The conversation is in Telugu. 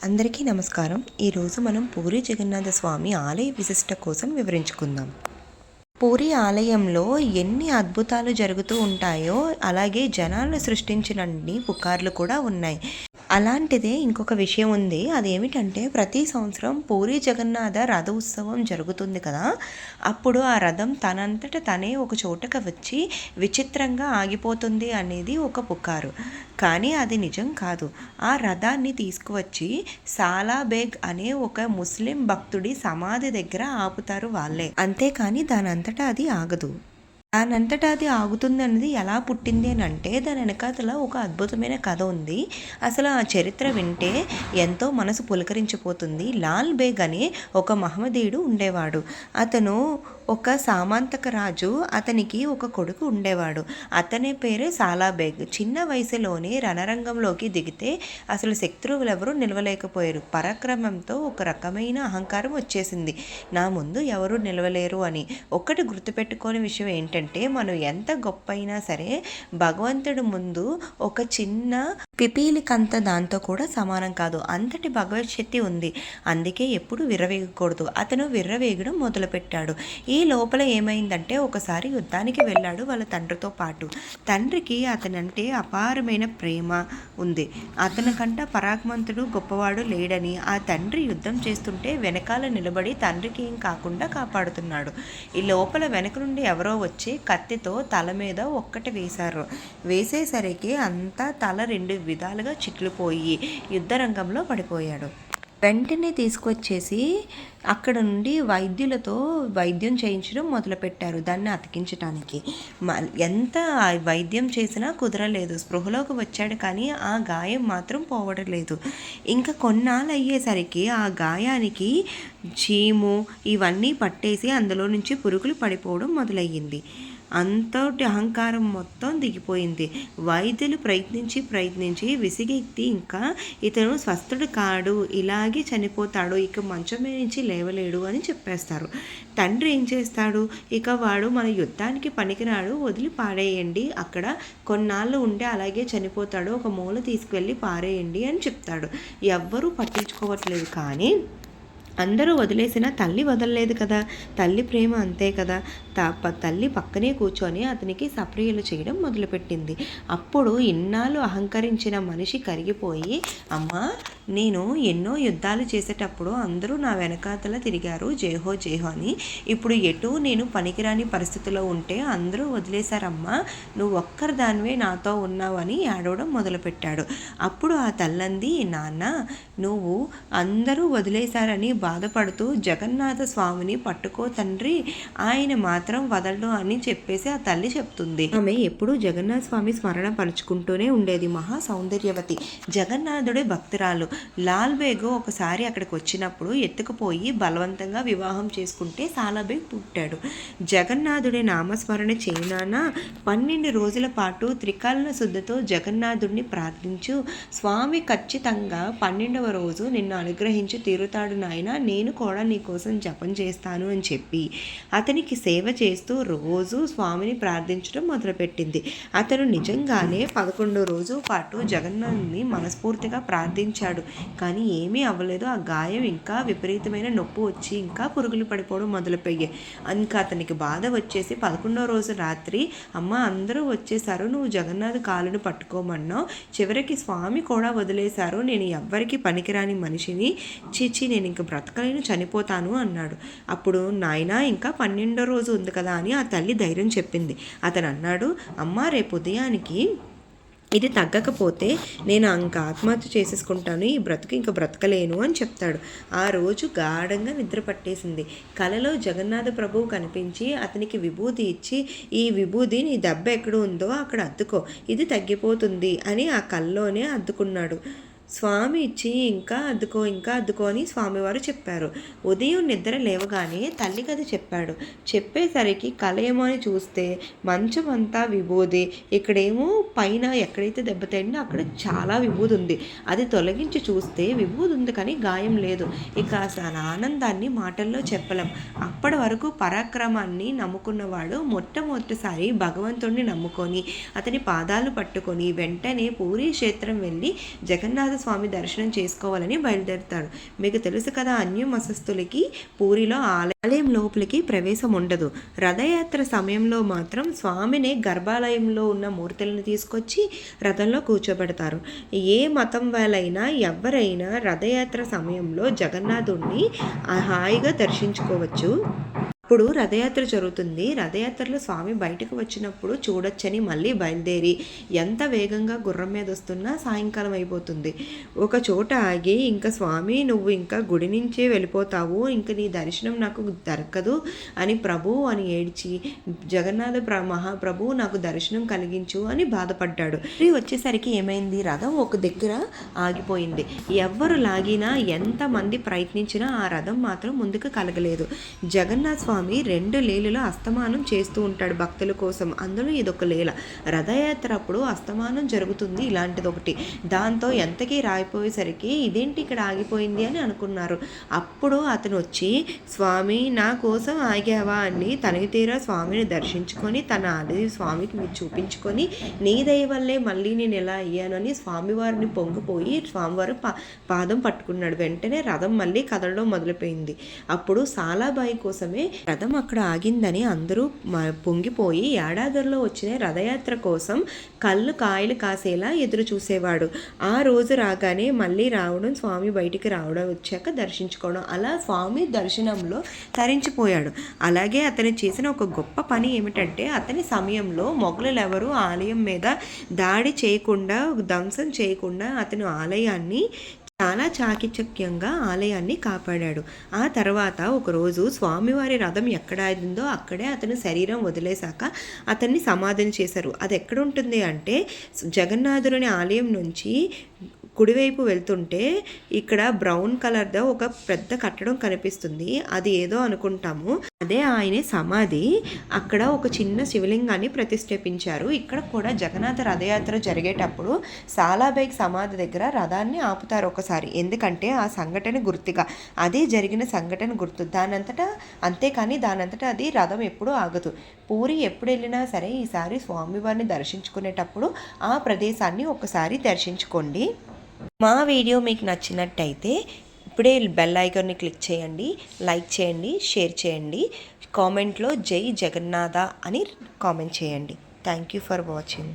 అందరికీ నమస్కారం. ఈరోజు మనం పూరి జగన్నాథ స్వామి ఆలయ విశిష్ట కోసం వివరించుకుందాం. పూరి ఆలయంలో ఎన్ని అద్భుతాలు జరుగుతూ ఉంటాయో అలాగే జనాలు సృష్టించినన్ని పుకార్లు కూడా ఉన్నాయి. అలాంటిదే ఇంకొక విషయం ఉంది. అదేమిటంటే ప్రతి సంవత్సరం పూరి జగన్నాథ రథ ఉత్సవం జరుగుతుంది కదా, అప్పుడు ఆ రథం తనంతట తనే ఒక చోటకు వచ్చి విచిత్రంగా ఆగిపోతుంది అనేది ఒక పుకారు. కానీ అది నిజం కాదు. ఆ రథాన్ని తీసుకువచ్చి సాలాబేగ్ అనే ఒక ముస్లిం భక్తుడి సమాధి దగ్గర ఆపుతారు వాళ్ళే, అంతేకాని దానంతటా అది ఆగదు. దానంతటా అది ఆగుతుందన్నది ఎలా పుట్టింది అని అంటే దాని వెనకాతల ఒక అద్భుతమైన కథ ఉంది. అసలు ఆ చరిత్ర వింటే ఎంతో మనసు పులకరించిపోతుంది. లాల్ బేగ్ అనే ఒక మహమ్మదీయుడు ఉండేవాడు. అతను ఒక సామంతక రాజు. అతనికి ఒక కొడుకు ఉండేవాడు. అతని పేరే సాలాబేగ్. చిన్న వయసులోనే రణరంగంలోకి దిగితే అసలు శత్రువులు ఎవరూ నిలవలేకపోయారు. పరాక్రమంతో ఒక రకమైన అహంకారం వచ్చేసింది. నా ముందు ఎవరు నిలవలేరు అని. ఒక్కటి గుర్తుపెట్టుకోని విషయం ఏంటంటే మనం ఎంత గొప్ప అయినా సరే భగవంతుడి ముందు ఒక చిన్న పిపీలికంత దాంతో కూడా సమానం కాదు. అంతటి భగవత్ శక్తి ఉంది. అందుకే ఎప్పుడు విర్రవేగకూడదు. అతను విర్రవేగడం మొదలుపెట్టాడు. ఈ లోపల ఏమైందంటే ఒకసారి యుద్ధానికి వెళ్ళాడు వాళ్ళ తండ్రితో పాటు. తండ్రికి అతనంటే అపారమైన ప్రేమ ఉంది. అతనికంట పరాక్రమంతుడు గొప్పవాడు లేడని ఆ తండ్రి యుద్ధం చేస్తుంటే వెనకాల నిలబడి తండ్రికి ఏం కాకుండా కాపాడుతున్నాడు. ఈ లోపల వెనక నుండి ఎవరో వచ్చి కత్తితో తల మీద ఒక్కటి వేశారు. వేసేసరికి అంతా తల రెండు విధాలుగా చిట్లిపోయి యుద్ధరంగంలో పడిపోయాడు. వెంటనే తీసుకొచ్చేసి అక్కడ నుండి వైద్యులతో వైద్యం చేయించడం మొదలుపెట్టారు దాన్ని అతికించడానికి. ఎంత వైద్యం చేసినా కుదరలేదు. స్పృహలోకి వచ్చాడు కానీ ఆ గాయం మాత్రం పోవడం లేదు. ఇంకా కొన్నాళ్ళు అయ్యేసరికి ఆ గాయానికి చీము ఇవన్నీ పట్టేసి అందులో నుంచి పురుగులు పడిపోవడం మొదలయ్యింది. అంతటి అహంకారం మొత్తం దిగిపోయింది. వైద్యులు ప్రయత్నించి విసిగెత్తి ఇంకా ఇతను స్వస్థుడు కాడు, ఇలాగే చనిపోతాడు, ఇక మంచం మీద నుంచి లేవలేడు అని చెప్పేస్తారు. తండ్రి ఏం చేస్తాడు, ఇక వాడు మన యుద్ధానికి పనికిరాడు, వదిలి పాడేయండి, అక్కడ కొన్నాళ్ళు ఉంటే అలాగే చనిపోతాడు, ఒక మూల తీసుకువెళ్ళి పారేయండి అని చెప్తాడు. ఎవ్వరూ పట్టించుకోవట్లేదు. కానీ అందరూ వదిలేసినా తల్లి వదలలేదు కదా. తల్లి ప్రేమ అంతే కదా. తల్లి పక్కనే కూర్చొని అతనికి సప్రియలు చేయడం మొదలుపెట్టింది. అప్పుడు ఇన్నాళ్ళు అహంకరించిన మనిషి కరిగిపోయి, అమ్మా నేను ఎన్నో యుద్ధాలు చేసేటప్పుడు అందరూ నా వెనకాతల తిరిగారు జేహో జేహో అని. ఇప్పుడు ఎటు నేను పనికిరాని పరిస్థితిలో ఉంటే అందరూ వదిలేశారమ్మా, నువ్వు ఒక్కరి దానివే నాతో ఉన్నావు అని ఏడవడం మొదలుపెట్టాడు. అప్పుడు ఆ తల్లంది, నాన్న నువ్వు అందరూ వదిలేశారని బాధపడుతూ జగన్నాథ స్వామిని పట్టుకో తండ్రి, ఆయన మాత్రం వదలడు అని చెప్పేసి ఆ తల్లి చెప్తుంది. ఆమె ఎప్పుడూ జగన్నాథ స్వామి స్మరణ పరుచుకుంటూనే ఉండేది. మహా సౌందర్యవతి, జగన్నాథుడి భక్తురాలు. లాల్ బేగ్ ఒకసారి అక్కడికి వచ్చినప్పుడు ఎత్తుకుపోయి బలవంతంగా వివాహం చేసుకుంటే సాలాబేగ్ పుట్టాడు. జగన్నాథుడి నామస్మరణ చేయనానా 12 రోజుల పాటు త్రికాలన శుద్ధితో జగన్నాథుడిని ప్రార్థించు. స్వామి ఖచ్చితంగా 12వ రోజు నిన్ను అనుగ్రహించి తీరుతాడు నాయన, నేను కూడా నీకోసం జపం చేస్తాను అని చెప్పి అతనికి సేవ చేస్తూ రోజు స్వామిని ప్రార్థించడం మొదలుపెట్టింది. అతను నిజంగానే 11వ రోజు పాటు జగన్నాథుని మనస్ఫూర్తిగా ప్రార్థించాడు. కానీ ఏమీ అవ్వలేదు. ఆ గాయం ఇంకా విపరీతమైన నొప్పి వచ్చి ఇంకా పురుగులు పడిపోవడం మొదలుపోయాయి. ఇంకా అతనికి బాధ వచ్చేసి 11వ రోజు రాత్రి, అమ్మ అందరూ వచ్చేసారు, నువ్వు జగన్నాథ్ కాలును పట్టుకోమన్నావు, చివరికి స్వామి కూడా వదిలేశారు, నేను ఎవ్వరికి పనికిరాని మనిషిని, చీచి నేను ఇంక బ్రతకలేను, చనిపోతాను అన్నాడు. అప్పుడు నాయనా ఇంకా 12వ రోజు ఉంది కదా అని ఆ తల్లి ధైర్యం చెప్పింది. అతను అన్నాడు, అమ్మ రేపు ఉదయానికి ఇది తగ్గకపోతే నేను ఇంకా ఆత్మహత్య చేసేసుకుంటాను, ఈ బ్రతుకు ఇంకా బ్రతకలేను అని చెప్తాడు. ఆ రోజు గాఢంగా నిద్ర పట్టేసింది. కలలో జగన్నాథ ప్రభువు కనిపించి అతనికి విభూది ఇచ్చి, ఈ విభూది నీ దెబ్బ ఎక్కడ ఉందో అక్కడ అద్దుకో, ఇది తగ్గిపోతుంది అని ఆ కల్లోనే అద్దుకున్నాడు. స్వామి ఇచ్చి ఇంకా అద్దుకో అని స్వామివారు చెప్పారు. ఉదయం నిద్ర లేవగానే తల్లి కథ చెప్పాడు. చెప్పేసరికి కల ఏమో అని చూస్తే మంచం అంతా విభూది, ఇక్కడేమో పైన ఎక్కడైతే దెబ్బతైందో అక్కడ చాలా విభూది ఉంది. అది తొలగించి చూస్తే విభూది ఉంది కానీ గాయం లేదు. ఇక అసలు ఆనందాన్ని మాటల్లో చెప్పలేం. అప్పటి వరకు పరాక్రమాన్ని నమ్ముకున్నవాడు మొట్టమొదటిసారి భగవంతుడిని నమ్ముకొని అతని పాదాలు పట్టుకొని వెంటనే పూరీ క్షేత్రం వెళ్ళి జగన్నాథ జగన్నాథ స్వామి దర్శనం చేసుకోవాలని బయలుదేరుతాడు. మీకు తెలుసు కదా, అన్యమతస్థులకి పూరిలో ఆలయం లోపలికి ప్రవేశం ఉండదు. రథయాత్ర సమయంలో మాత్రం స్వామిని గర్భాలయంలో ఉన్న మూర్తులను తీసుకొచ్చి రథంలో కూర్చోబెడతారు. ఏ మతం వాళ్ళైనా ఎవరైనా రథయాత్ర సమయంలో జగన్నాథుడిని హాయిగా దర్శించుకోవచ్చు. ఇప్పుడు రథయాత్ర జరుగుతుంది. రథయాత్రలో స్వామి బయటకు వచ్చినప్పుడు చూడొచ్చని మళ్ళీ బయలుదేరి ఎంత వేగంగా గుర్రం మీద వస్తున్నా సాయంకాలం అయిపోతుంది. ఒక చోట ఆగి, ఇంకా స్వామి నువ్వు ఇంకా గుడి నుంచే వెళ్ళిపోతావు, ఇంకా నీ దర్శనం నాకు దొరకదు అని అని ఏడ్చి, జగన్నాథ మహాప్రభు నాకు దర్శనం కలిగించు అని బాధపడ్డాడు. వచ్చేసరికి ఏమైంది, రథం ఒక దగ్గర ఆగిపోయింది. ఎవ్వరు లాగినా ఎంతమంది ప్రయత్నించినా ఆ రథం మాత్రం ముందుకు కలగలేదు. జగన్నాథ స్వామి 2 లీలలు అస్తమానం చేస్తూ ఉంటాడు భక్తుల కోసం. అందులో ఇదొక లీల. రథయాత్ర అప్పుడు అస్తమానం జరుగుతుంది ఇలాంటిది ఒకటి. దాంతో ఎంతకీ రాయిపోయేసరికి ఇదేంటి ఇక్కడ ఆగిపోయింది అని అనుకున్నారు. అప్పుడు అతను వచ్చి, స్వామి నా కోసం ఆగావా అని తనకి తీరా స్వామిని దర్శించుకొని తన ఆలయ స్వామికి చూపించుకొని, నీ దయ వల్లే మళ్ళీ నేను ఎలా అయ్యాను అని స్వామివారిని పొంగిపోయి స్వామివారు పాదం పట్టుకున్నాడు. వెంటనే రథం మళ్ళీ కదలడం మొదలుపోయింది. అప్పుడు సాలాబాయి కోసమే రథం అక్కడ ఆగిందని అందరూ పొంగిపోయి ఏడాదిలో వచ్చిన రథయాత్ర కోసం కాయలు కాసేలా ఎదురు చూసేవాడు. ఆ రోజు రాగానే మళ్ళీ రావడం, స్వామి బయటికి రావడం, వచ్చాక దర్శించుకోవడం, అలా స్వామి దర్శనంలో తరించిపోయాడు. అలాగే అతను చేసిన ఒక గొప్ప పని ఏమిటంటే, అతని సమయంలో మొఘలులు ఎవరు ఆలయం మీద దాడి చేయకుండా, ధ్వంసం చేయకుండా అతను ఆలయాన్ని చాలా చాకచక్యంగా ఆలయాన్ని కాపాడాడు. ఆ తర్వాత ఒకరోజు స్వామివారి రథం ఎక్కడ ఆగిందో అక్కడే అతను శరీరం వదిలేశాక అతన్ని సమాధిని చేశారు. అది ఎక్కడ ఉంటుంది అంటే, జగన్నాథుని ఆలయం నుంచి కుడివైపు వెళ్తుంటే ఇక్కడ బ్రౌన్ కలర్తో ఒక పెద్ద కట్టడం కనిపిస్తుంది. అది ఏదో అనుకుంటాము, అదే ఆయన సమాధి. అక్కడ ఒక చిన్న శివలింగాన్ని ప్రతిష్ఠాపించారు. ఇక్కడ కూడా జగన్నాథ రథయాత్ర జరిగేటప్పుడు సాలాబైక్ సమాధి దగ్గర రథాన్ని ఆపుతారు ఒకసారి, ఎందుకంటే ఆ సంఘటన గుర్తుగా, అదే జరిగిన సంఘటన గుర్తు. అంతేకాని దానంతటా అది రథం ఎప్పుడూ ఆగదు. పూరి ఎప్పుడు వెళ్ళినా సరే ఈసారి స్వామివారిని దర్శించుకునేటప్పుడు ఆ ప్రదేశాన్ని ఒకసారి దర్శించుకోండి. మా వీడియో మీకు నచ్చినట్టయితే ఇప్పుడే బెల్ ఐకాన్ని క్లిక్ చేయండి, లైక్ చేయండి, షేర్ చేయండి, కామెంట్లో జై జగన్నాథ అని కామెంట్ చేయండి. Thank you for watching.